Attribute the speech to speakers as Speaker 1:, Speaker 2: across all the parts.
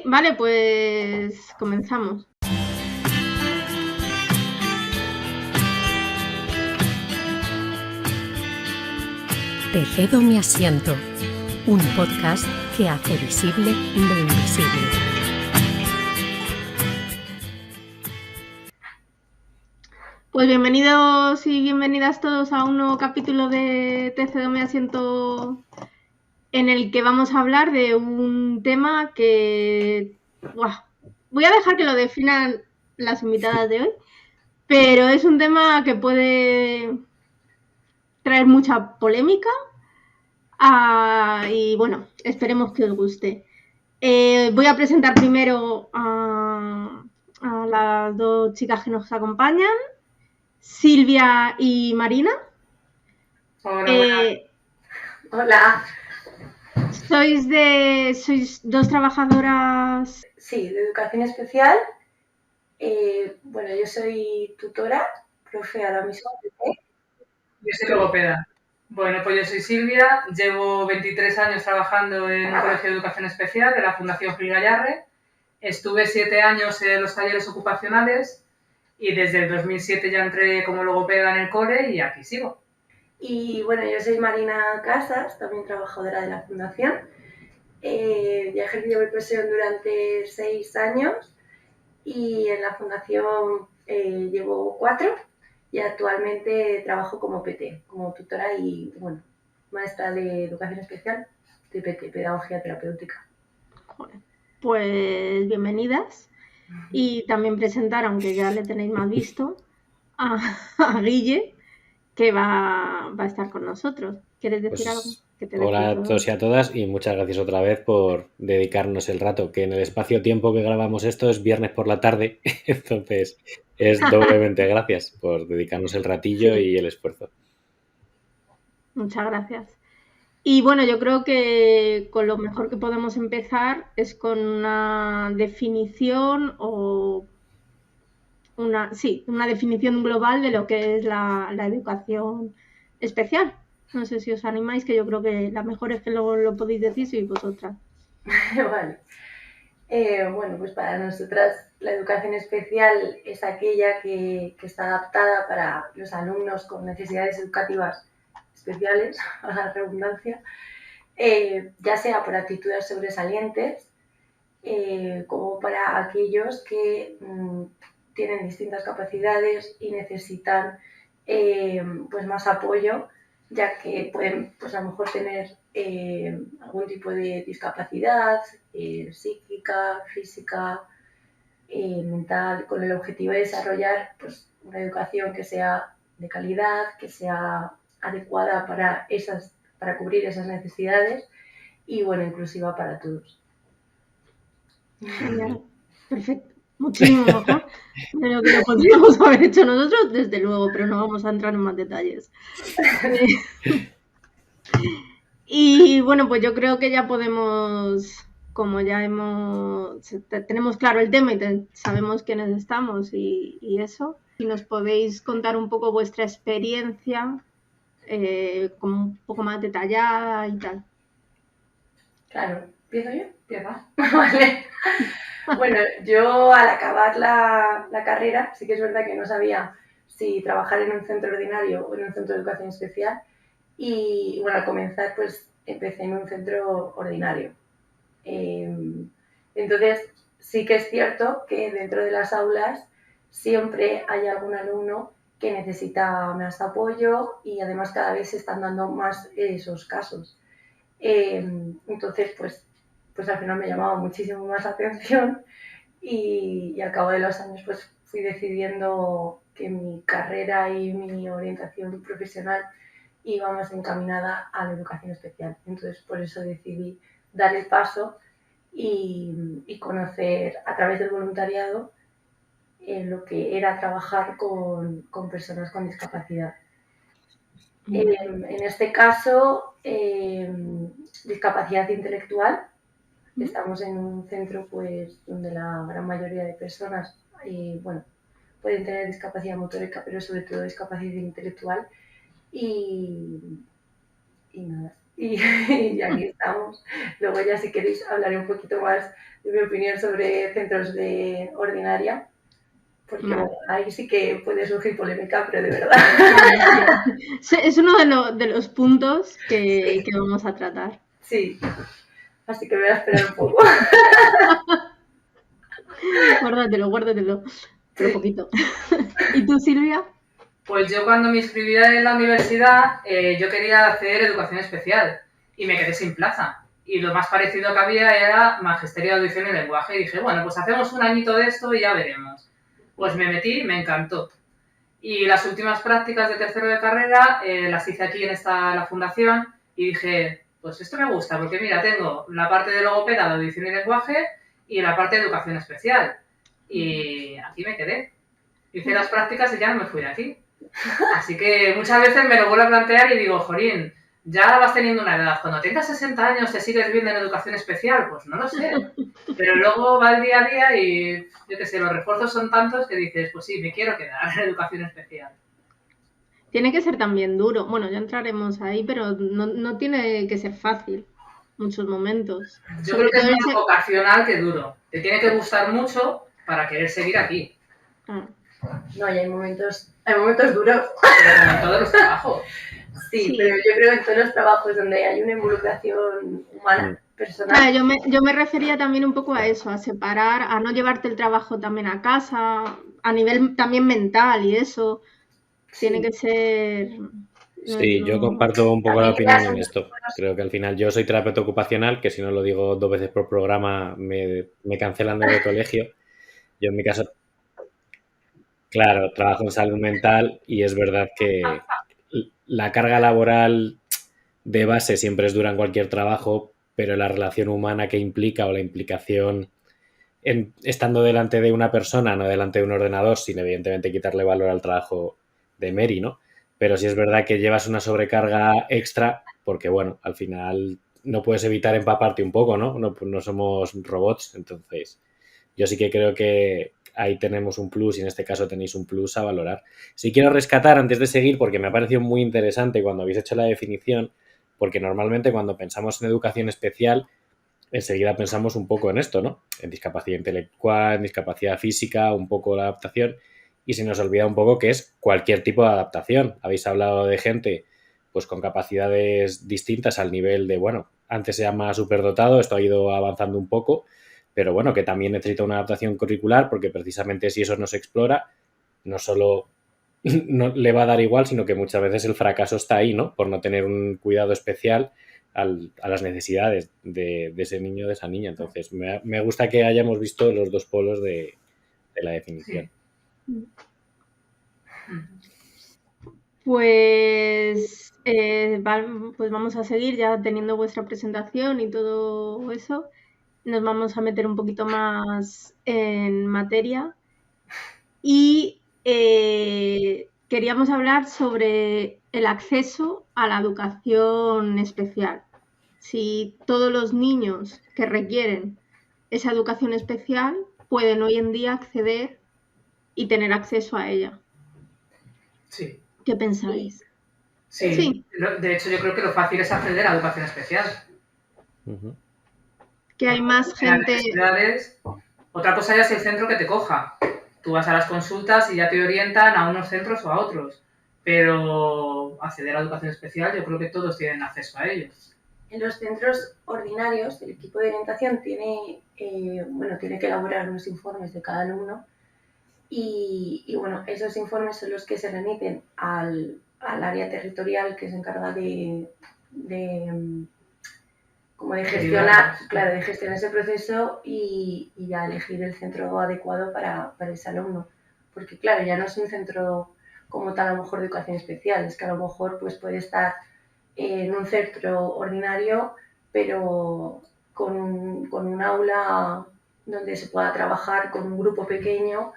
Speaker 1: vale, pues comenzamos.
Speaker 2: Te cedo mi asiento, un podcast que hace visible lo invisible.
Speaker 1: Pues bienvenidos y bienvenidas todos a un nuevo capítulo de Te cedo mi asiento, en el que vamos a hablar de un tema que... voy a dejar que lo definan las invitadas de hoy, pero es un tema que puede traer mucha polémica y bueno, esperemos que os guste. Voy a presentar primero a las dos chicas que nos acompañan, Silvia y Marina.
Speaker 3: Hola. Hola.
Speaker 1: ¿Sois dos trabajadoras?
Speaker 3: Sí, de educación especial. Bueno, yo soy tutora, profe ahora mismo.
Speaker 4: Yo soy logopeda. Bueno, pues yo soy Silvia, llevo 23 años trabajando en un colegio de educación especial de la Fundación Gil Gallarre. Estuve 7 años en los talleres ocupacionales y desde el 2007 ya entré como logopeda en el cole y aquí sigo.
Speaker 3: Y bueno, yo soy Marina Casas, también trabajadora de la Fundación. Ya he ejercido mi profesión durante 6 años y en la Fundación llevo 4 y actualmente trabajo como PT, como tutora y, bueno, maestra de educación especial de PT, pedagogía terapéutica.
Speaker 1: Pues bienvenidas. Y también presentar, aunque ya le tenéis más visto, a Guille, que va a estar con nosotros. ¿Quieres decir algo?
Speaker 5: Hola a todos y a todas y muchas gracias otra vez por dedicarnos el rato, que en el espacio-tiempo que grabamos esto es viernes por la tarde, entonces es doblemente gracias por dedicarnos el ratillo y el esfuerzo.
Speaker 1: Muchas gracias. Y bueno, yo creo que con lo mejor que podemos empezar es con una definición o una definición global de lo que es la educación especial. No sé si os animáis, que yo creo que la mejor es que lo podéis decir si vosotras.
Speaker 3: Vale. Bueno, pues para nosotras la educación especial es aquella que está adaptada para los alumnos con necesidades educativas especiales, a la redundancia, ya sea por actitudes sobresalientes, como para aquellos que tienen distintas capacidades y necesitan pues más apoyo, ya que pueden pues a lo mejor tener algún tipo de discapacidad psíquica, física, mental, con el objetivo de desarrollar pues una educación que sea de calidad, que sea adecuada para cubrir esas necesidades y, bueno, inclusiva para todos.
Speaker 1: Genial, perfecto. Muchísimo mejor de lo que lo podríamos haber hecho nosotros, desde luego, pero no vamos a entrar en más detalles. Y bueno, pues yo creo que ya podemos, como ya tenemos claro el tema y sabemos quiénes estamos y eso, si nos podéis contar un poco vuestra experiencia, como un poco más detallada y tal.
Speaker 3: Claro, ¿empiezo yo? Empieza. Vale. Bueno, yo al acabar la carrera, sí que es verdad que no sabía si trabajar en un centro ordinario o en un centro de educación especial. Y bueno, al comenzar, pues empecé en un centro ordinario. Entonces, sí que es cierto que dentro de las aulas siempre hay algún alumno que necesita más apoyo y además cada vez se están dando más esos casos. Entonces, pues al final me llamaba muchísimo más la atención y al cabo de los años pues fui decidiendo que mi carrera y mi orientación profesional iba más encaminada a la educación especial. Entonces, por eso decidí dar el paso y conocer a través del voluntariado lo que era trabajar con personas con discapacidad. En este caso, discapacidad intelectual. Estamos en un centro pues donde la gran mayoría de personas pueden tener discapacidad motórica, pero sobre todo discapacidad intelectual y nada, y aquí estamos. Luego ya si queréis hablaré un poquito más de mi opinión sobre centros de ordinaria, porque
Speaker 1: Vale.
Speaker 3: bueno, ahí sí que puede surgir polémica, pero de verdad.
Speaker 1: Es uno de los puntos que vamos a tratar.
Speaker 3: Sí, así que me voy a esperar un poco.
Speaker 1: Guárdatelo, pero
Speaker 3: Sí.
Speaker 1: poquito. ¿Y tú, Silvia?
Speaker 4: Pues yo cuando me inscribí en la universidad, yo quería hacer educación especial y me quedé sin plaza. Y lo más parecido que había era magisterio de audición y lenguaje. Y dije, bueno, pues hacemos un añito de esto y ya veremos. Pues me metí, me encantó. Y las últimas prácticas de tercero de carrera las hice aquí en la fundación y dije, pues esto me gusta, porque mira, tengo la parte de logopeda, de audición y lenguaje y la parte de educación especial. Y aquí me quedé. Hice las prácticas y ya no me fui de aquí. Así que muchas veces me lo vuelvo a plantear y digo, Jorín, ya vas teniendo una edad. Cuando tengas 60 años, ¿te sigues viendo en educación especial? Pues no lo sé. Pero luego va el día a día y, yo qué sé, los refuerzos son tantos que dices, pues sí, me quiero quedar en educación especial.
Speaker 1: Tiene que ser también duro. Bueno, ya entraremos ahí, pero no tiene que ser fácil muchos momentos.
Speaker 4: Yo
Speaker 1: Sobre
Speaker 4: creo que es
Speaker 1: todo
Speaker 4: más vocacional que duro. Te tiene que gustar mucho para querer seguir aquí.
Speaker 1: Ah,
Speaker 3: No, y hay momentos duros.
Speaker 4: Pero como en todos los trabajos.
Speaker 3: Sí,
Speaker 1: Sí.
Speaker 3: pero yo creo que en todos los trabajos donde hay una involucración humana, personal.
Speaker 1: Claro, yo me refería también un poco a eso, a separar, a no llevarte el trabajo también a casa, a nivel también mental y eso. Tiene que ser.
Speaker 5: Sí, yo
Speaker 1: no-
Speaker 5: comparto un poco la
Speaker 3: También
Speaker 5: opinión
Speaker 3: las
Speaker 5: en esto. Creo que al final yo soy terapeuta ocupacional, que si no lo digo 2 veces por programa me cancelan del colegio. Yo en mi caso, claro, trabajo en salud mental y es verdad que la carga laboral de base siempre es dura en cualquier trabajo, pero la relación humana que implica o la implicación estando delante de una persona, no delante de un ordenador, sin evidentemente quitarle valor al trabajo de Mary, ¿no? Pero sí es verdad que llevas una sobrecarga extra porque, bueno, al final no puedes evitar empaparte un poco, ¿no? No somos robots, entonces yo sí que creo que ahí tenemos un plus y en este caso tenéis un plus a valorar. Sí quiero rescatar antes de seguir porque me ha parecido muy interesante cuando habéis hecho la definición, porque normalmente cuando pensamos en educación especial enseguida pensamos un poco en esto, ¿no? En discapacidad intelectual, en discapacidad física, un poco la adaptación, y se nos olvida un poco que es cualquier tipo de adaptación. Habéis hablado de gente pues con capacidades distintas al nivel de, bueno, antes se llama superdotado, esto ha ido avanzando un poco, pero bueno, que también necesita una adaptación curricular porque precisamente si eso no se explora, no solo no le va a dar igual, sino que muchas veces el fracaso está ahí, ¿no? Por no tener un cuidado especial a las necesidades de ese niño o de esa niña. Entonces, me gusta que hayamos visto los dos polos de la definición.
Speaker 4: Sí.
Speaker 1: Pues, pues vamos a seguir ya teniendo vuestra presentación y todo eso. Nos vamos a meter un poquito más en materia. Y queríamos hablar sobre el acceso a la educación especial. Si todos los niños que requieren esa educación especial pueden hoy en día acceder y tener acceso a ella.
Speaker 4: Sí.
Speaker 1: ¿Qué pensáis?
Speaker 4: Sí.
Speaker 1: Sí.
Speaker 4: De hecho, yo creo que lo fácil es acceder a educación especial.
Speaker 5: Uh-huh.
Speaker 1: Que hay más gente.
Speaker 4: Otra cosa ya es el centro que te coja. Tú vas a las consultas y ya te orientan a unos centros o a otros. Pero acceder a educación especial, yo creo que todos tienen acceso a ellos.
Speaker 3: En los centros ordinarios, el equipo de orientación tiene que elaborar unos informes de cada alumno y bueno, esos informes son los que se remiten al área territorial que se encarga de gestionar ese proceso y ya elegir el centro adecuado para ese alumno. Porque claro, ya no es un centro como tal a lo mejor de educación especial, es que a lo mejor pues puede estar en un centro ordinario, pero con un aula donde se pueda trabajar con un grupo pequeño,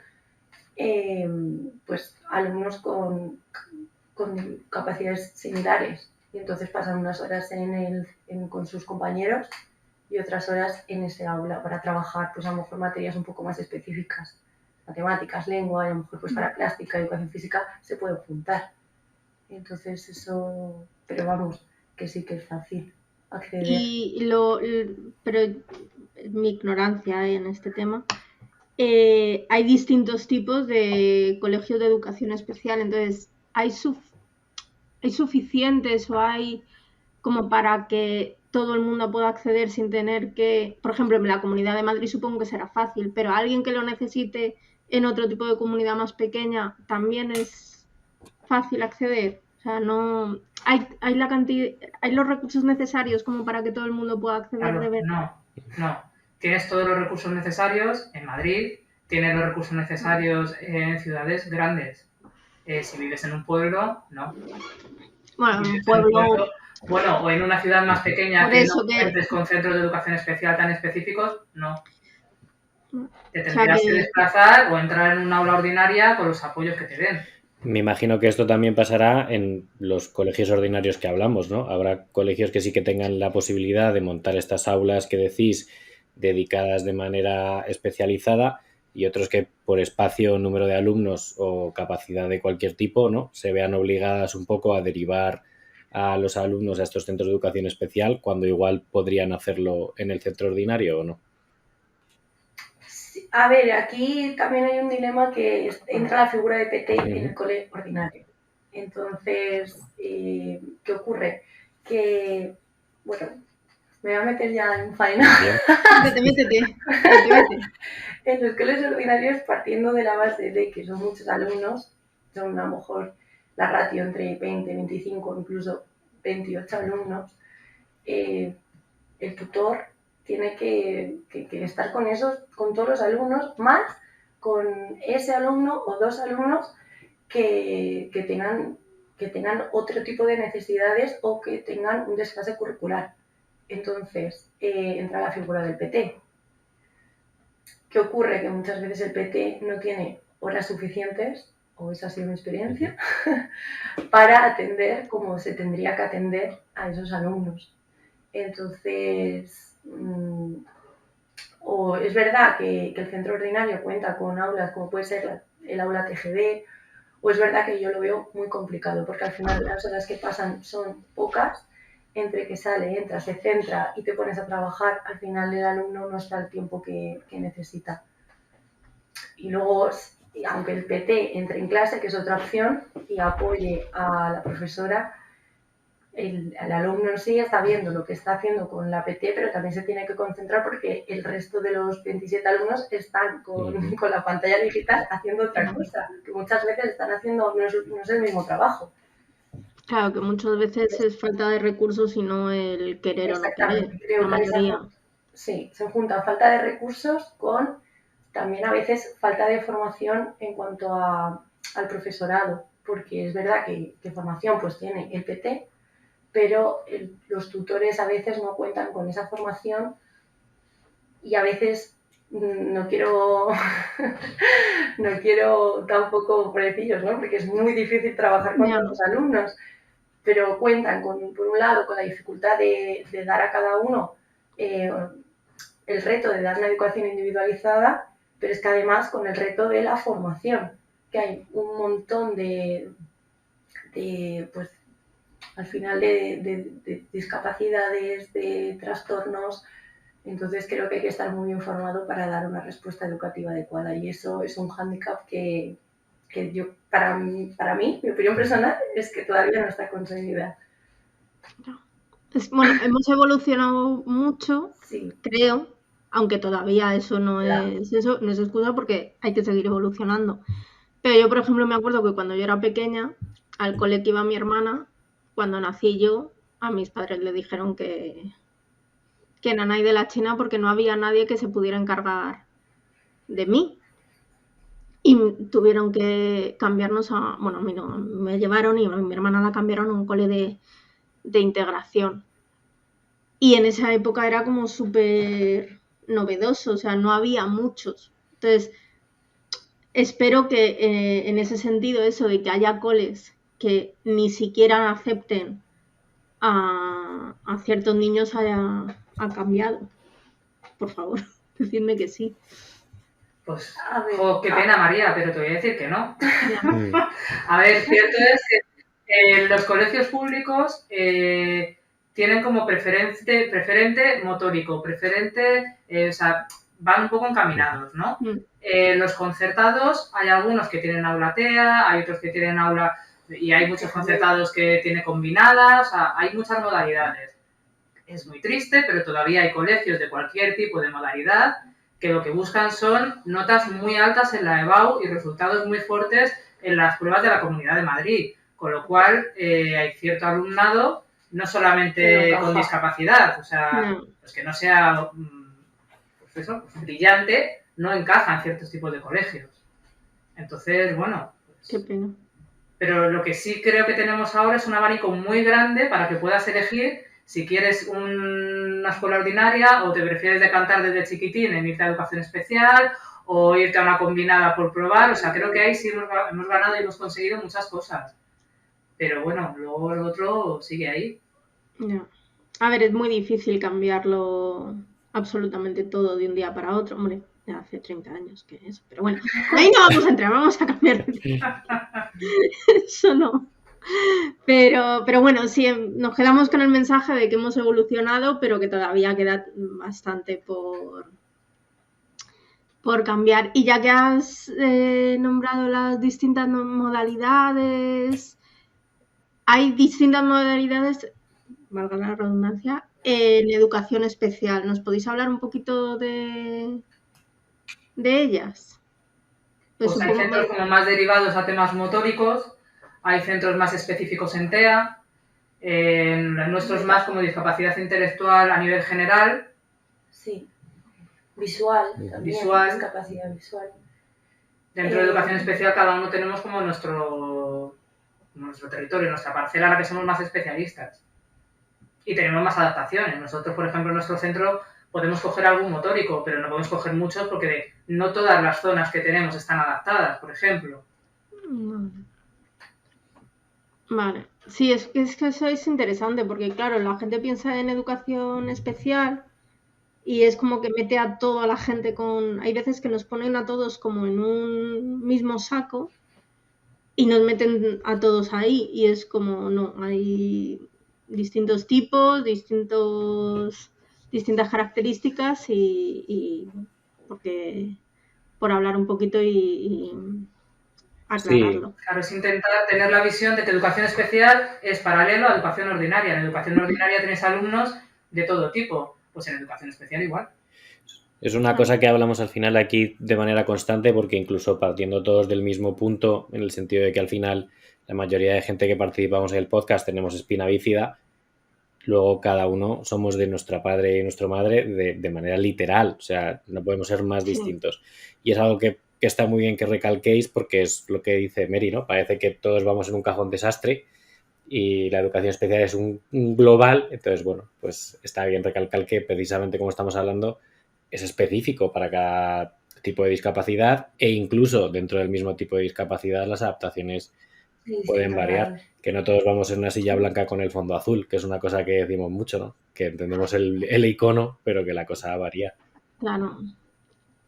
Speaker 3: pues alumnos con capacidades similares. Y entonces pasan unas horas con sus compañeros y otras horas en ese aula para trabajar, pues a lo mejor materias un poco más específicas, matemáticas, lengua, y a lo mejor pues para plástica, educación física, se pueden juntar. Entonces eso, pero vamos, sí que es fácil acceder.
Speaker 1: Pero mi ignorancia en este tema, hay distintos tipos de colegios de educación especial, entonces hay suficientes o hay como para que todo el mundo pueda acceder sin tener que, por ejemplo, en la Comunidad de Madrid supongo que será fácil, pero alguien que lo necesite en otro tipo de comunidad más pequeña también es fácil acceder. O sea, no hay la cantidad, hay los recursos necesarios como para que todo el mundo pueda acceder
Speaker 4: Claro,
Speaker 1: de verdad.
Speaker 4: no. Tienes todos los recursos necesarios en Madrid, tienes los recursos necesarios en ciudades grandes. Si vives en un pueblo, no.
Speaker 1: Bueno,
Speaker 4: Si
Speaker 1: un
Speaker 4: vives en un
Speaker 1: pueblo.
Speaker 4: pueblo, bueno, o en una ciudad más pequeña
Speaker 1: Por
Speaker 4: que
Speaker 1: eso
Speaker 4: no
Speaker 1: que-
Speaker 4: cuentes con centros de educación especial tan específicos, no. Te
Speaker 1: O sea
Speaker 4: tendrías que
Speaker 1: que
Speaker 4: desplazar o entrar en una aula ordinaria con los apoyos que te den.
Speaker 5: Me imagino que esto también pasará en los colegios ordinarios que hablamos, ¿no? Habrá colegios que sí que tengan la posibilidad de montar estas aulas que decís dedicadas de manera especializada y otros que por espacio, número de alumnos o capacidad de cualquier tipo, ¿no? Se vean obligadas un poco a derivar a los alumnos a estos centros de educación especial cuando igual podrían hacerlo en el centro ordinario o no.
Speaker 3: Sí, a ver, aquí también hay un dilema que entra la figura de PT en el cole ordinario. Entonces, ¿qué ocurre? Que, bueno, me voy a meter ya en faena.
Speaker 1: métete.
Speaker 3: En los colegios ordinarios, partiendo de la base de que son muchos alumnos, son a lo mejor la ratio entre 20, 25, incluso 28 alumnos, el tutor tiene que estar con todos los alumnos, más con ese alumno o dos alumnos que tengan otro tipo de necesidades o que tengan un desfase curricular. Entonces, entra la figura del PT. ¿Qué ocurre? Que muchas veces el PT no tiene horas suficientes, o esa ha sido mi experiencia, para atender como se tendría que atender a esos alumnos. Entonces, o es verdad que el centro ordinario cuenta con aulas como puede ser el aula TGD, o es verdad que yo lo veo muy complicado, porque al final las horas que pasan son pocas, entre que sale, entra, se centra y te pones a trabajar, al final el alumno no está el tiempo que necesita. Y luego, aunque el PT entre en clase, que es otra opción, y apoye a la profesora, el alumno en sí está viendo lo que está haciendo con la PT, pero también se tiene que concentrar porque el resto de los 27 alumnos están con la pantalla digital haciendo otra cosa, que muchas veces están haciendo, no es el mismo trabajo.
Speaker 1: Claro, que muchas veces es falta de recursos y no el querer o no querer,
Speaker 3: Creo
Speaker 1: la mayoría.
Speaker 3: Sí, se junta falta de recursos con también a veces falta de formación en cuanto al profesorado, porque es verdad que formación pues tiene el PT, pero los tutores a veces no cuentan con esa formación y a veces no quiero tampoco pobrecillos, ¿no? Porque es muy difícil trabajar con los alumnos, pero cuentan por un lado con la dificultad de dar a cada uno el reto de dar una educación individualizada, pero es que además con el reto de la formación, que hay un montón de pues al final de discapacidades, de trastornos. Entonces creo que hay que estar muy informado para dar una respuesta educativa adecuada y eso es un hándicap que yo, para mí, mi opinión personal es que todavía no está conseguida.
Speaker 1: Bueno, hemos evolucionado mucho,
Speaker 3: sí.
Speaker 1: Creo, aunque todavía eso no es excusa porque hay que seguir evolucionando. Pero yo, por ejemplo, me acuerdo que cuando yo era pequeña, al cole que iba mi hermana, cuando nací yo, a mis padres le dijeron que nanay de la China porque no había nadie que se pudiera encargar de mí. Y tuvieron que cambiarnos bueno, me llevaron y a mi hermana la cambiaron a un cole de integración. Y en esa época era como súper novedoso, o sea, no había muchos. Entonces, espero que en ese sentido eso de que haya coles que ni siquiera acepten a ciertos niños ha cambiado. Por favor, decidme que sí.
Speaker 4: Pues, qué pena, María, pero te voy a decir que no. A ver, cierto es que en los colegios públicos tienen como preferente motórico, preferente, o sea, van un poco encaminados, ¿no? Los concertados, hay algunos que tienen aula TEA, hay otros que tienen aula, y hay muchos concertados que tienen combinadas, o sea, hay muchas modalidades. Es muy triste, pero todavía hay colegios de cualquier tipo de modalidad que lo que buscan son notas muy altas en la EBAU y resultados muy fuertes en las pruebas de la Comunidad de Madrid, con lo cual hay cierto alumnado, no solamente con discapacidad, o sea, pues que no sea pues eso, pues brillante, no encaja en ciertos tipos de colegios. Entonces, bueno, pues,
Speaker 1: qué pena.
Speaker 4: Pero lo que sí creo que tenemos ahora es un abanico muy grande para que puedas elegir si quieres una escuela ordinaria o te prefieres decantar desde chiquitín en irte a educación especial o irte a una combinada por probar. O sea, creo que ahí sí hemos ganado y hemos conseguido muchas cosas. Pero bueno, luego el otro sigue ahí.
Speaker 1: Ya. A ver, es muy difícil cambiarlo absolutamente todo de un día para otro. Hombre, ya hace 30 años que es. Pero bueno, ahí no vamos a entrar, vamos a cambiar. Eso no. Pero bueno, sí, nos quedamos con el mensaje de que hemos evolucionado, pero que todavía queda bastante por cambiar. Y ya que has nombrado las distintas modalidades, hay distintas modalidades, valga la redundancia, en educación especial. ¿Nos podéis hablar un poquito de ellas?
Speaker 4: Pues hay centros como más derivados a temas motóricos, hay centros más específicos en TEA, en nuestros más como discapacidad intelectual a nivel general.
Speaker 3: Sí, visual, también, discapacidad visual.
Speaker 4: Dentro de educación especial cada uno tenemos como nuestro territorio, nuestra parcela en la que somos más especialistas. Y tenemos más adaptaciones. Nosotros, por ejemplo, en nuestro centro podemos coger algún motórico, pero no podemos coger muchos porque no todas las zonas que tenemos están adaptadas, por ejemplo.
Speaker 1: Vale. Sí, es que eso es interesante porque, claro, la gente piensa en educación especial y es como que mete a toda la gente con... Hay veces que nos ponen a todos como en un mismo saco y nos meten a todos ahí y es como, no, hay distintos tipos, distintas características y porque por hablar un poquito y aclararlo.
Speaker 4: Sí, claro, es intentar tener la visión de que educación especial es paralelo a educación ordinaria. En educación ordinaria tienes alumnos de todo tipo, pues en educación especial igual.
Speaker 5: Es una cosa que hablamos al final aquí de manera constante porque incluso partiendo todos del mismo punto, en el sentido de que al final la mayoría de gente que participamos en el podcast tenemos espina bífida, luego cada uno somos de nuestra padre y nuestra madre de manera literal, o sea, no podemos ser más distintos. Y es algo que está muy bien que recalquéis porque es lo que dice Mary, ¿no? Parece que todos vamos en un cajón desastre y la educación especial es un global, entonces, bueno, pues está bien recalcar que precisamente como estamos hablando es específico para cada tipo de discapacidad e incluso dentro del mismo tipo de discapacidad las adaptaciones pueden variar, que no todos vamos en una silla blanca con el fondo azul, que es una cosa que decimos mucho, ¿no? Que entendemos el icono, pero que la cosa varía.
Speaker 1: Claro.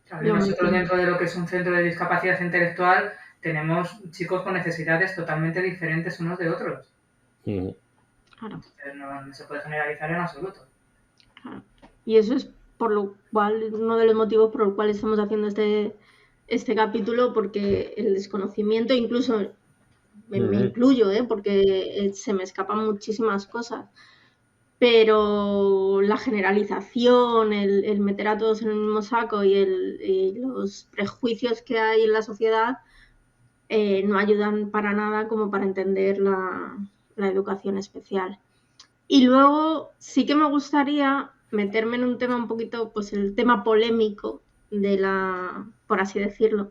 Speaker 4: Claro, y nosotros dentro de lo que es un centro de discapacidad intelectual tenemos chicos con necesidades totalmente diferentes unos de otros.
Speaker 1: Claro.
Speaker 4: No se puede generalizar en absoluto.
Speaker 1: Claro. Y eso es por lo cual, uno de los motivos por los cuales estamos haciendo este capítulo, porque el desconocimiento, incluso me incluyo, porque se me escapan muchísimas cosas, pero la generalización, el meter a todos en el mismo saco y los prejuicios que hay en la sociedad no ayudan para nada como para entender la educación especial. Y luego sí que me gustaría meterme en un tema un poquito, pues el tema polémico de la, por así decirlo,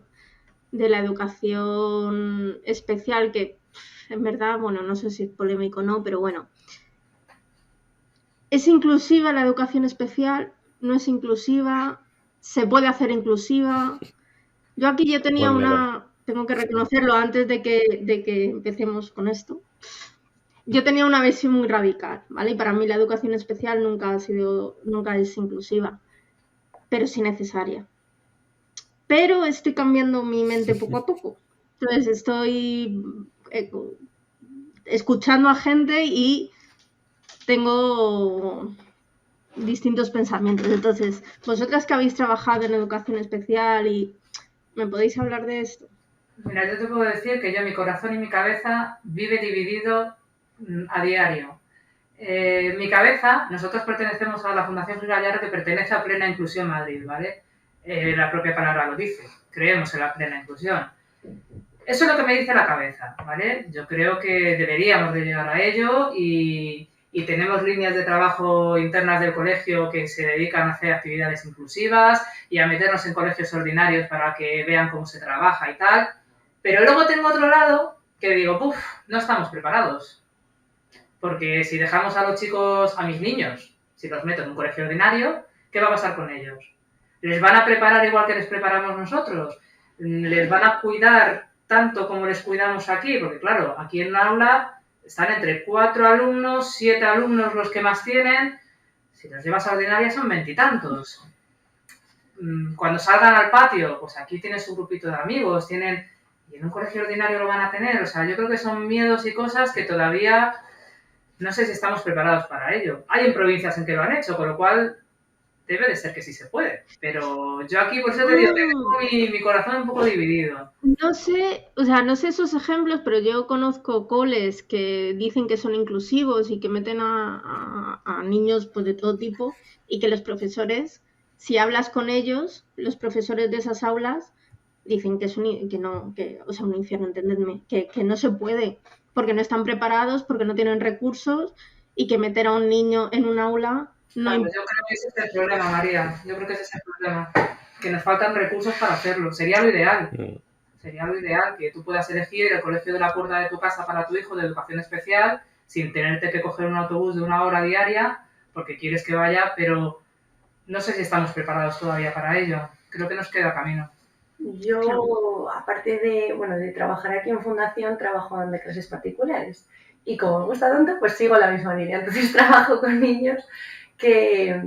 Speaker 1: de la educación especial, que en verdad, bueno, no sé si es polémico o no, pero bueno. ¿Es inclusiva la educación especial? ¿No es inclusiva? ¿Se puede hacer inclusiva? Yo aquí yo tenía tengo que reconocerlo antes de que empecemos con esto. Yo tenía una visión muy radical, ¿vale? Y para mí la educación especial nunca es inclusiva, pero sí necesaria. Pero estoy cambiando mi mente poco a poco. Entonces estoy escuchando a gente y tengo distintos pensamientos. Entonces, vosotras que habéis trabajado en educación especial y ¿me podéis hablar de esto?
Speaker 4: Mira, yo te puedo decir que mi corazón y mi cabeza vive dividido a diario. Mi cabeza, nosotros pertenecemos a la Fundación Gil Gallarre, que pertenece a Plena Inclusión Madrid, ¿vale? La propia palabra lo dice, creemos en la plena inclusión. Eso es lo que me dice la cabeza, ¿vale? Yo creo que deberíamos de llegar a ello y tenemos líneas de trabajo internas del colegio que se dedican a hacer actividades inclusivas y a meternos en colegios ordinarios para que vean cómo se trabaja y tal. Pero luego tengo otro lado que digo, puf, no estamos preparados. Porque si dejamos a los chicos, a mis niños, si los meto en un colegio ordinario, ¿qué va a pasar con ellos? ¿Les van a preparar igual que les preparamos nosotros? ¿Les van a cuidar tanto como les cuidamos aquí? Porque claro, aquí en la aula están entre 4 alumnos, 7 alumnos los que más tienen. Si los llevas a ordinaria son 20 y tantos. Cuando salgan al patio, pues aquí tienen su grupito de amigos, tienen... Y en un colegio ordinario lo van a tener. O sea, yo creo que son miedos y cosas que todavía no sé si estamos preparados para ello. Hay en provincias en que lo han hecho, con lo cual debe de ser que sí se puede. Pero yo aquí, por eso te digo, tengo mi corazón un poco dividido.
Speaker 1: No sé, o sea, no sé esos ejemplos, pero yo conozco coles que dicen que son inclusivos y que meten a niños pues, de todo tipo y que los profesores, si hablas con ellos, los profesores de esas aulas dicen que es un infierno, entendedme, que no se puede, porque no están preparados, porque no tienen recursos y que meter a un niño en un aula no
Speaker 4: Claro, yo creo que ese es el problema, María. Yo creo que ese es el problema. Que nos faltan recursos para hacerlo. Sería lo ideal. Sería lo ideal que tú puedas elegir el colegio de la puerta de tu casa para tu hijo de educación especial sin tenerte que coger un autobús de 1 hora diaria porque quieres que vaya, pero no sé si estamos preparados todavía para ello. Creo que nos queda camino.
Speaker 3: Yo, aparte de trabajar aquí en Fundación, trabajo en clases particulares. Y como me gusta tanto, pues sigo la misma línea. Entonces trabajo con niños que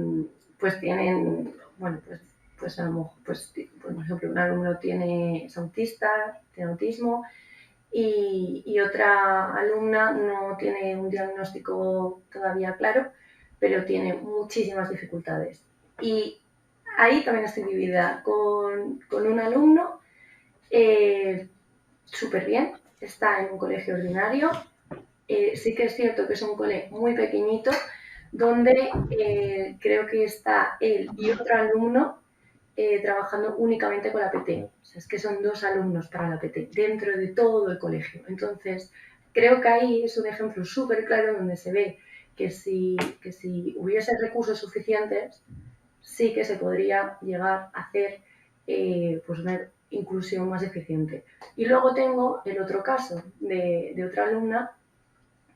Speaker 3: pues tienen, pues a lo mejor, por ejemplo, un alumno es autista, tiene autismo, y otra alumna no tiene un diagnóstico todavía claro, pero tiene muchísimas dificultades. Y ahí también estoy dividida con un alumno súper bien, está en un colegio ordinario. Sí que es cierto que es un cole muy pequeñito, donde creo que está él y otro alumno trabajando únicamente con la PT. O sea, es que son 2 alumnos para la PT dentro de todo el colegio. Entonces, creo que ahí es un ejemplo súper claro donde se ve que si hubiese recursos suficientes, sí que se podría llegar a hacer pues una inclusión más eficiente. Y luego tengo el otro caso de otra alumna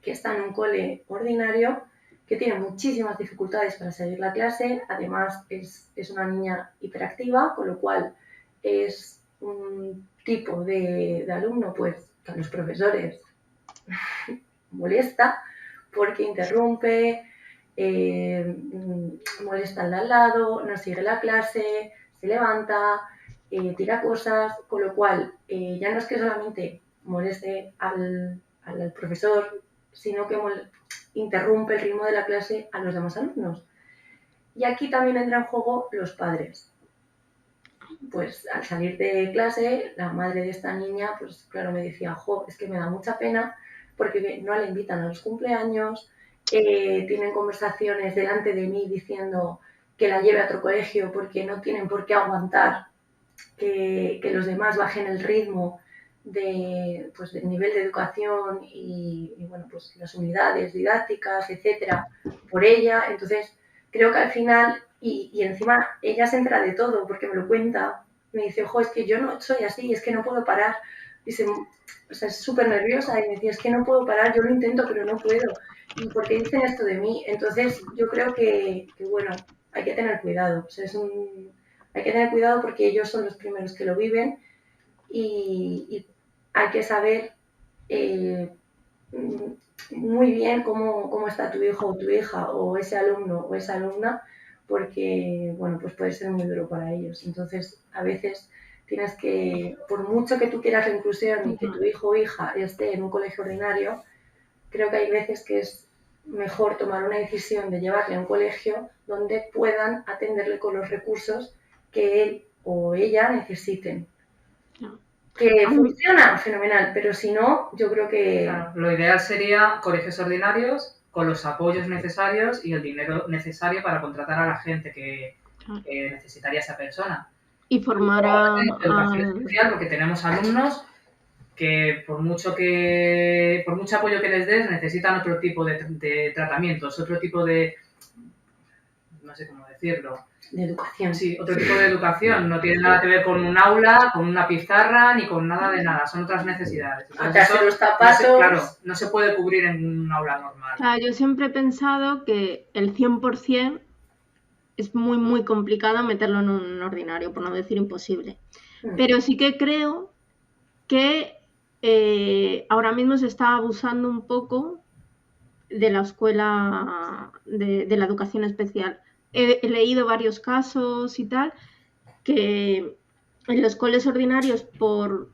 Speaker 3: que está en un cole ordinario, que tiene muchísimas dificultades para seguir la clase, además es una niña hiperactiva, con lo cual es un tipo de alumno pues que a los profesores molesta porque interrumpe, molesta al de al lado, no sigue la clase, se levanta, tira cosas, con lo cual ya no es que solamente moleste al profesor, sino que interrumpe el ritmo de la clase a los demás alumnos. Y aquí también entra en juego los padres. Pues al salir de clase, la madre de esta niña, pues claro, me decía, es que me da mucha pena porque no la invitan a los cumpleaños, tienen conversaciones delante de mí diciendo que la lleve a otro colegio porque no tienen por qué aguantar que los demás bajen el ritmo del nivel de educación y pues las unidades didácticas, etcétera, por ella. Entonces, creo que al final, y encima ella se entera de todo porque me lo cuenta, me dice, es que yo no soy así, es que no puedo parar. Dice, o sea, es súper nerviosa y me decía, es que no puedo parar, yo lo intento, pero no puedo. ¿Y por qué dicen esto de mí? Entonces, yo creo que hay que tener cuidado. O sea, hay que tener cuidado porque ellos son los primeros que lo viven y hay que saber muy bien cómo está tu hijo o tu hija o ese alumno o esa alumna, porque pues puede ser muy duro para ellos. Entonces, a veces tienes que, por mucho que tú quieras la inclusión y que tu hijo o hija esté en un colegio ordinario, creo que hay veces que es mejor tomar una decisión de llevarle a un colegio donde puedan atenderle con los recursos que él o ella necesiten.
Speaker 1: No.
Speaker 3: Que funciona fenomenal, pero si no, yo creo que...
Speaker 4: Claro, lo ideal sería colegios ordinarios con los apoyos necesarios y el dinero necesario para contratar a la gente que necesitaría esa persona.
Speaker 1: Y formar a...
Speaker 4: Educación especial, porque tenemos alumnos que por mucho apoyo que les des necesitan otro tipo de tratamientos, otro tipo de, no sé cómo decirlo,
Speaker 3: de educación.
Speaker 4: Sí, otro tipo de educación. No tiene nada que ver con un aula, con una pizarra, ni con nada de nada. Son otras necesidades.
Speaker 3: Atarse los zapatos.
Speaker 4: No se puede cubrir en un aula normal.
Speaker 1: O sea, yo siempre he pensado que el 100% es muy, muy complicado meterlo en un ordinario, por no decir imposible. Pero sí que creo que ahora mismo se está abusando un poco de la escuela, de la educación especial. He leído varios casos y tal, que en los coles ordinarios, por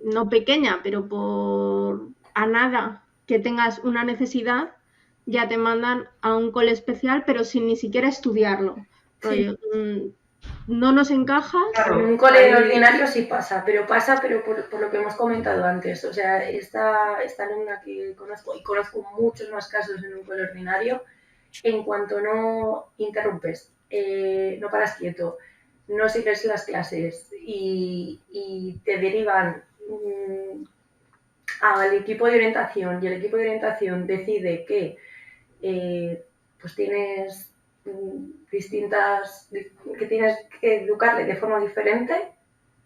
Speaker 1: no pequeña, pero por a nada que tengas una necesidad, ya te mandan a un cole especial, pero sin ni siquiera estudiarlo.
Speaker 3: Sí.
Speaker 1: No nos encaja.
Speaker 3: Claro, en un cole ordinario sí pasa, pero por lo que hemos comentado antes. O sea, esta alumna que conozco, y conozco muchos más casos en un cole ordinario, en cuanto no interrumpes, no paras quieto, no sigues las clases y te derivan al equipo de orientación, y el equipo de orientación decide que pues tienes que tienes que educarle de forma diferente,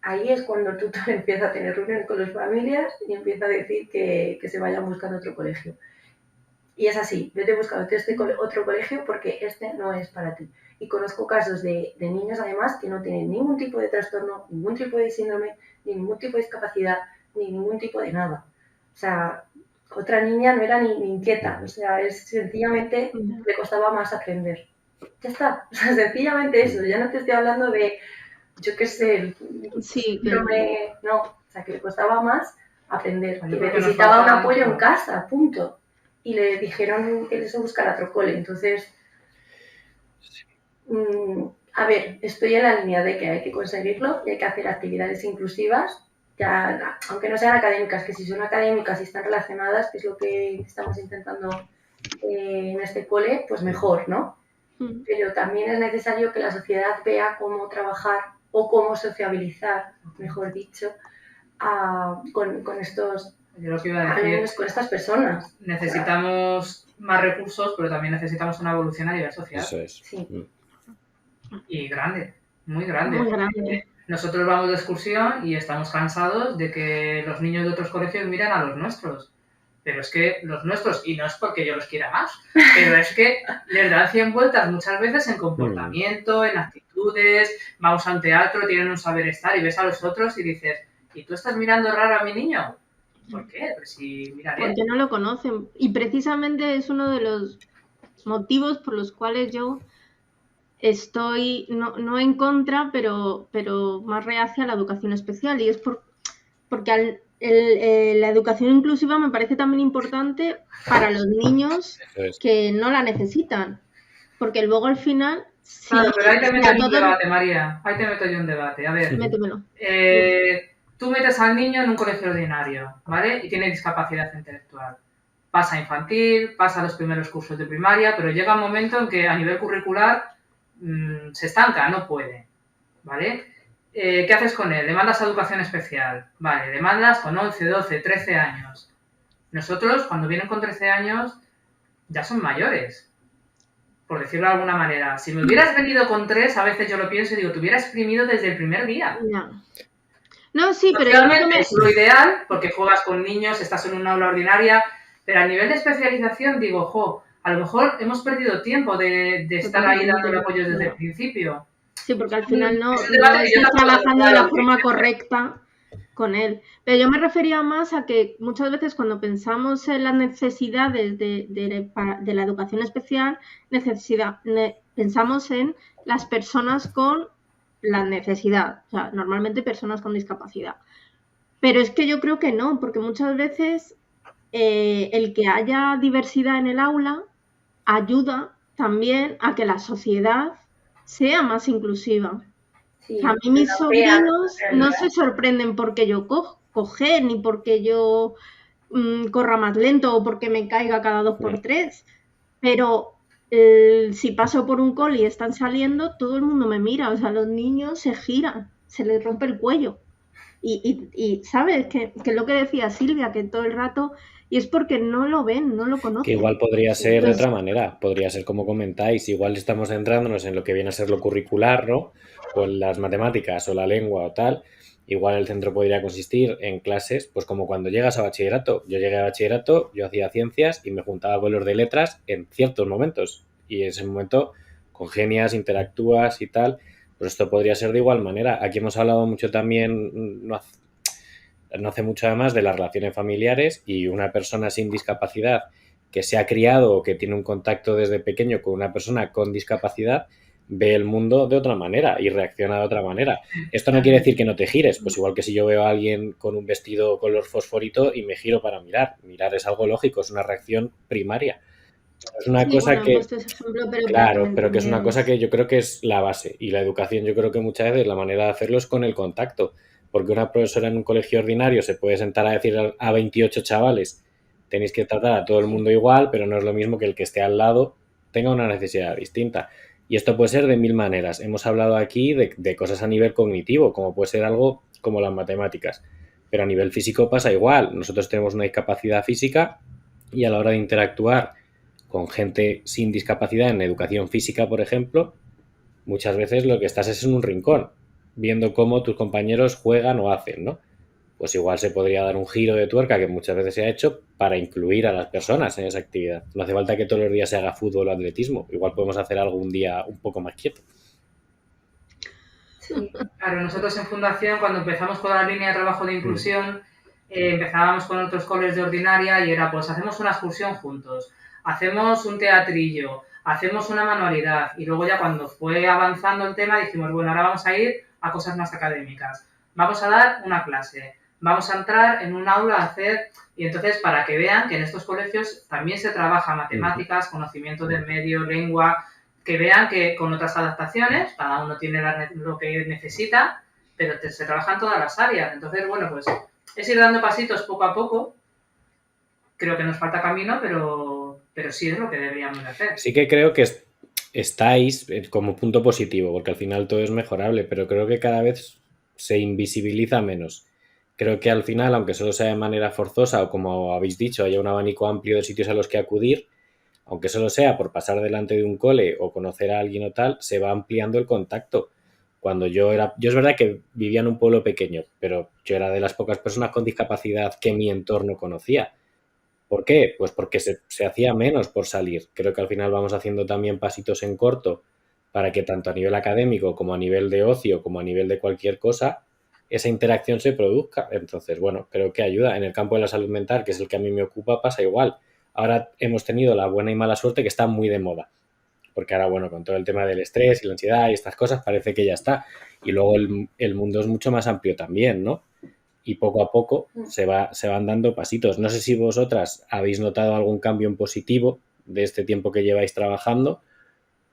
Speaker 3: ahí es cuando el tutor empieza a tener reuniones con las familias y empieza a decir que se vayan buscando otro colegio. Y es así, yo te he buscado otro colegio porque este no es para ti. Y conozco casos de niños, además, que no tienen ningún tipo de trastorno, ningún tipo de síndrome, ni ningún tipo de discapacidad, ni ningún tipo de nada. O sea, otra niña no era ni inquieta, o sea, sencillamente le costaba más aprender. Ya está, o sea, sencillamente eso, ya no te estoy hablando de, yo qué sé, síndrome, no, o sea, que le costaba más aprender, que necesitaba un apoyo en casa, punto. Y le dijeron que se buscara otro cole. Entonces, a ver, estoy en la línea de que hay que conseguirlo y hay que hacer actividades inclusivas, ya, aunque no sean académicas, que si son académicas y están relacionadas, que es lo que estamos intentando en este cole, pues mejor, ¿no? Pero también es necesario que la sociedad vea cómo trabajar o cómo sociabilizar, mejor dicho, con estos...
Speaker 4: Yo lo que iba a decir,
Speaker 3: con estas personas.
Speaker 4: Necesitamos más recursos, pero también necesitamos una evolución a nivel social.
Speaker 5: Eso es.
Speaker 3: Sí.
Speaker 4: Y grande, muy grande.
Speaker 1: Muy grande.
Speaker 4: Nosotros vamos de excursión y estamos cansados de que los niños de otros colegios miren a los nuestros. Pero es que los nuestros, y no es porque yo los quiera más, pero es que les dan 100 vueltas muchas veces en comportamiento, en actitudes, vamos a un teatro, tienen un saber estar y ves a los otros y dices, ¿y tú estás mirando raro a mi niño? ¿Por qué? Pues si, mira,
Speaker 1: porque no lo conocen. Y precisamente es uno de los motivos por los cuales yo estoy, no en contra, pero más reacia a la educación especial. Y es porque la educación inclusiva me parece también importante para los niños que no la necesitan. Porque luego al final...
Speaker 4: Claro, pero ahí te meto yo un debate, María. Ahí te meto yo un debate. A ver.
Speaker 1: Métemelo.
Speaker 4: Tú metes al niño en un colegio ordinario, ¿vale? Y tiene discapacidad intelectual. Pasa infantil, pasa los primeros cursos de primaria, pero llega un momento en que a nivel curricular se estanca, no puede, ¿vale? ¿Qué haces con él? Le mandas a educación especial, ¿vale? Le mandas con 11, 12, 13 años. Nosotros, cuando vienen con 13 años, ya son mayores, por decirlo de alguna manera. Si me hubieras venido con 3, a veces yo lo pienso y digo, te hubiera exprimido desde el primer día.
Speaker 1: No, sí, pero
Speaker 4: realmente es lo ideal porque juegas con niños, estás en un aula ordinaria, pero a nivel de especialización digo, a lo mejor hemos perdido tiempo de estar ahí dándole apoyo desde el principio.
Speaker 1: Sí, porque al final no estás trabajando de la forma correcta con él. Pero yo me refería más a que muchas veces cuando pensamos en las necesidades de la educación especial, pensamos en las personas con la necesidad, o sea, normalmente personas con discapacidad. Pero es que yo creo que no, porque muchas veces el que haya diversidad en el aula ayuda también a que la sociedad sea más inclusiva.
Speaker 3: Sí,
Speaker 1: A mí
Speaker 3: que
Speaker 1: mis
Speaker 3: no vean
Speaker 1: sobrinos
Speaker 3: la
Speaker 1: no
Speaker 3: realidad.
Speaker 1: se sorprenden porque yo coge, ni porque yo corra más lento o porque me caiga cada 2 por 3. Pero si paso por un cole y están saliendo, todo el mundo me mira. O sea, los niños se giran, se les rompe el cuello. Y ¿sabes? Que es lo que decía Silvia, que todo el rato... Y es porque no lo ven, no lo
Speaker 5: Que
Speaker 1: conocen.
Speaker 5: igual podría ser de
Speaker 1: Entonces,
Speaker 5: otra manera, podría ser como comentáis, igual estamos centrándonos en lo que viene a ser lo curricular, ¿no? O en las matemáticas o la lengua o tal. Igual el centro podría consistir en clases, pues como cuando llegas a bachillerato. Yo llegué a bachillerato, yo hacía ciencias y me juntaba con los de letras en ciertos momentos. Y en ese momento congenias, interactúas y tal. Pues esto podría ser de igual manera. Aquí hemos hablado mucho también, no hace mucho además, de las relaciones familiares, y una persona sin discapacidad que se ha criado o que tiene un contacto desde pequeño con una persona con discapacidad ve el mundo de otra manera y reacciona de otra manera. Esto no quiere decir que no te gires, pues igual que si yo veo a alguien con un vestido color fosforito y me giro para mirar. Mirar es algo lógico, es una reacción primaria. Es una
Speaker 1: sí,
Speaker 5: cosa
Speaker 1: bueno, he
Speaker 5: que,
Speaker 1: puesto ese ejemplo, pero para que me
Speaker 5: claro, pero que es una cosa
Speaker 1: entendierais.
Speaker 5: que yo creo que es la base. Y la educación, yo creo que muchas veces la manera de hacerlo es con el contacto. Porque una profesora en un colegio ordinario se puede sentar a decir a 28 chavales, tenéis que tratar a todo el
Speaker 3: Sí.
Speaker 5: mundo igual, pero no es lo mismo que el que esté al lado tenga una necesidad distinta. Y esto puede ser de mil maneras. Hemos hablado aquí de cosas a nivel cognitivo, como puede ser algo como las matemáticas. Pero a nivel físico pasa igual. Nosotros tenemos una discapacidad física y a la hora de interactuar con gente sin discapacidad en educación física, por ejemplo, muchas veces lo que estás es en un rincón, viendo cómo tus compañeros juegan o hacen, ¿no? Pues igual se podría dar un giro de tuerca que muchas veces se ha hecho para incluir a las personas en esa actividad. No hace falta que todos los días se haga fútbol o atletismo. Igual podemos hacer algo un día un poco más quieto.
Speaker 3: Sí.
Speaker 4: Claro, nosotros en Fundación, cuando empezamos con la línea de trabajo de inclusión, empezábamos con otros coles de ordinaria y era, pues, hacemos una excursión juntos, hacemos un teatrillo, hacemos una manualidad. Y luego ya cuando fue avanzando el tema dijimos, bueno, ahora vamos a ir a cosas más académicas. Vamos a dar una clase, vamos a entrar en un aula a hacer... Y entonces, para que vean que en estos colegios también se trabaja matemáticas, conocimiento del medio, lengua, que vean que con otras adaptaciones, cada uno tiene lo que necesita, pero se trabaja en todas las áreas. Entonces, bueno, pues es ir dando pasitos poco a poco. Creo que nos falta camino, pero sí es lo que deberíamos de hacer.
Speaker 5: Sí que creo que estáis como punto positivo, porque al final todo es mejorable, pero creo que cada vez se invisibiliza menos. Creo que al final, aunque solo sea de manera forzosa o como habéis dicho, haya un abanico amplio de sitios a los que acudir, aunque solo sea por pasar delante de un cole o conocer a alguien o tal, se va ampliando el contacto. Cuando yo es verdad que vivía en un pueblo pequeño, pero yo era de las pocas personas con discapacidad que mi entorno conocía. ¿Por qué? Pues porque se hacía menos por salir. Creo que al final vamos haciendo también pasitos en corto para que tanto a nivel académico como a nivel de ocio, como a nivel de cualquier cosa, esa interacción se produzca. Entonces, bueno, creo que ayuda. En el campo de la salud mental, que es el que a mí me ocupa, pasa igual. Ahora hemos tenido la buena y mala suerte que está muy de moda. Porque ahora, bueno, con todo el tema del estrés y la ansiedad y estas cosas, parece que ya está. Y luego el mundo es mucho más amplio también, ¿no? Y poco a poco se van dando pasitos. No sé si vosotras habéis notado algún cambio en positivo de este tiempo que lleváis trabajando,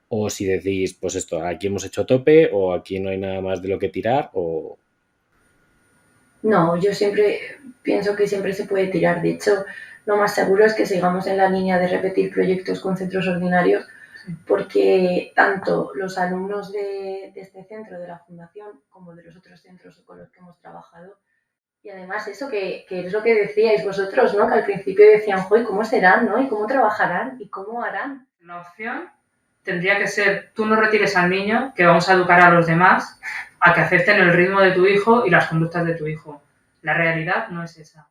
Speaker 5: o si decís, pues esto, aquí hemos hecho tope, o aquí no hay nada más de lo que tirar, o...
Speaker 3: No, yo siempre pienso que siempre se puede tirar. De hecho, lo más seguro es que sigamos en la línea de repetir proyectos con centros ordinarios, porque tanto los alumnos de este centro, de la Fundación, como de los otros centros con los que hemos trabajado, y además eso que es lo que decíais vosotros, ¿no? Que al principio decían, joder, ¿cómo serán, no? ¿Y cómo trabajarán? ¿Y cómo harán?
Speaker 4: La opción tendría que ser, tú no retires al niño, que vamos a educar a los demás a que acepten el ritmo de tu hijo y las conductas de tu hijo. La realidad no es esa.